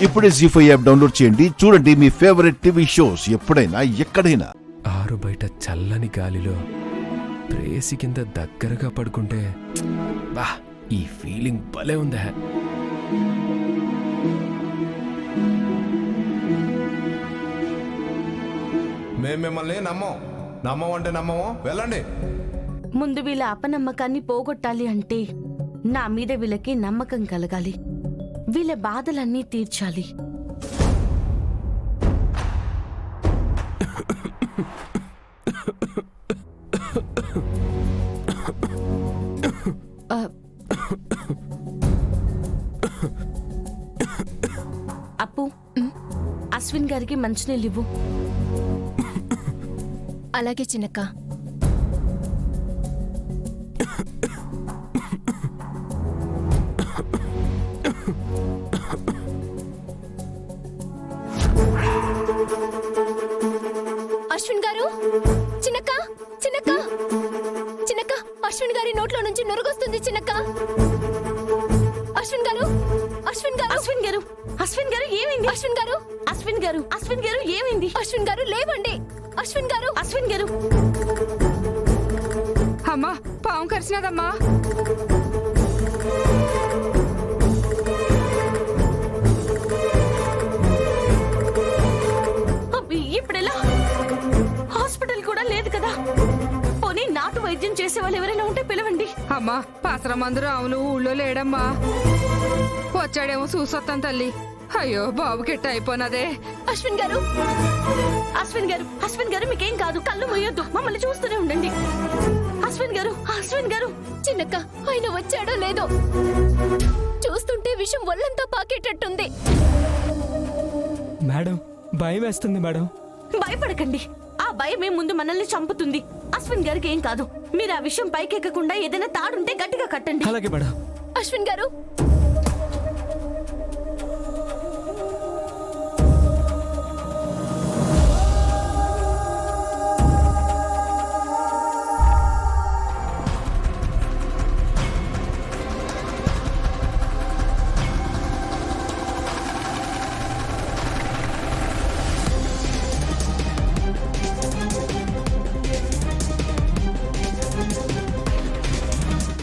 ఇప్పుడే జీ5 app download చేయండి. చూడండి మీ ఫేవరెట్ టీవీ షోస్ ఎప్పుడైనా ఎక్కడైనా. ఆరు బయట చల్లని గాలిలో ప్రేసి కింద దగ్గరగా పడుకుంటే బా ఈ ఫీలింగ్ భలే ఉందా. మేము మిమ్మల్ని నమ్మమంటే నమ్మము. వెళ్ళండి. ముందు వీళ్ళ అపనమ్మకాన్ని పోగొట్టాలి అంటే నా మీద వీళ్ళకి నమ్మకం కలగాలి. వీళ్ళ బాధలన్నీ తీర్చాలి. అప్పు, అశ్విన్ గారికి మంచినీళ్ళు ఇవ్వు. అలాగే చిన్నక్క. అశ్విన్ గారు, చిన్నక్క చిన్నక్క చిన్నక్క, అశ్విన్ గారి నోట్లో నుంచి నురుగొస్తుంది చిన్నక్క. అశ్విన్ గారు, అశ్విన్ గారు, అశ్విన్ గారు, అశ్విన్ గారు ఏమైంది? అశ్విన్ గారు, అశ్విన్ గారు, అశ్విన్ గారు ఏమైంది? అశ్విన్ గారు లేవండి. అశ్విన్ గారు, అశ్విన్ గారు. అమ్మా, పాము కరిచినదమ్మా. ఇప్పుడెలా? హాస్పిటల్ కూడా లేదు కదా. పోనీ నాటు వైద్యం చేసే వాళ్ళు ఎవరైనా ఉంటే పిలవండి. అమ్మా, పాసర మందురు అవును ఊళ్ళో లేడమ్మా. వచ్చాడేమో చూసొత్తాం తల్లి. అయ్యో బాబుకి ఎట్ట అయిపోయినదే. అశ్విన్ గారు, అశ్విన్ గారు, అశ్విన్ గారు మీకేం కాదు. కళ్ళు మొయ్యొద్దు, మమ్మల్ని చూస్తూనే ఉండండి. అశ్విన్ గారు, అశ్విన్ గారు. చిన్నక్క ఆయన వచ్చాడో లేదో చూస్తుంటే విషం ఒళ్ళంతా పాకేటట్టుంది. మేడం భయం వేస్తుంది మేడం. భయపడకండి. ఆ భయమే ముందు మనల్ని చంపుతుంది. అశ్విన్ గారికి ఏం కాదు. మీరు ఆ విషయం పైకెక్కకుండా ఏదైనా తాడుంటే గట్టిగా కట్టండి. అలాగే మేడం. అశ్విన్ గారు,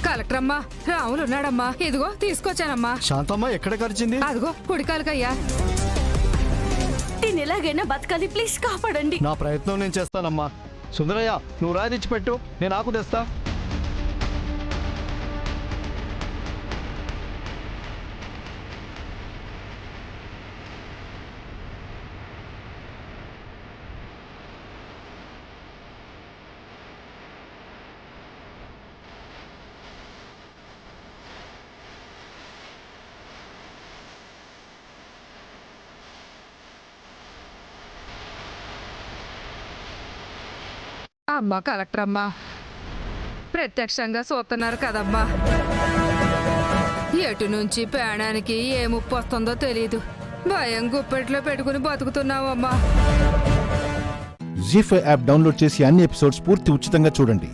కలెక్టరమ్మా, రాములు ఉన్నాడమ్మా. ఇదిగో తీసుకొచ్చానమ్మా. శాంతమ్మ ఎక్కడ కరిచింది? అదిగో కుడికాలకయ్యా. దీన్ని ఎలాగైనా బతకాలి. ప్లీజ్ కాపాడండి. నా ప్రయత్నం నేను చేస్తానమ్మా. సుందరయ్య, నువ్వు రాయి తెచ్చిపెట్టు, నేను ఆకు తెస్తా. అమ్మా కలెక్టరమ్మా, ప్రత్యక్షంగా చూస్తున్నారు కదమ్మా. ఎటు నుంచి ప్రాణానికి ఏ ముప్పు వస్తుందో తెలీదు. భయం గుప్పెట్లో పెట్టుకుని బతుకుతున్నావమ్మా. జీ5 యాప్ డౌన్లోడ్ చేసి అన్ని ఎపిసోడ్స్ పూర్తి ఉచితంగా చూడండి.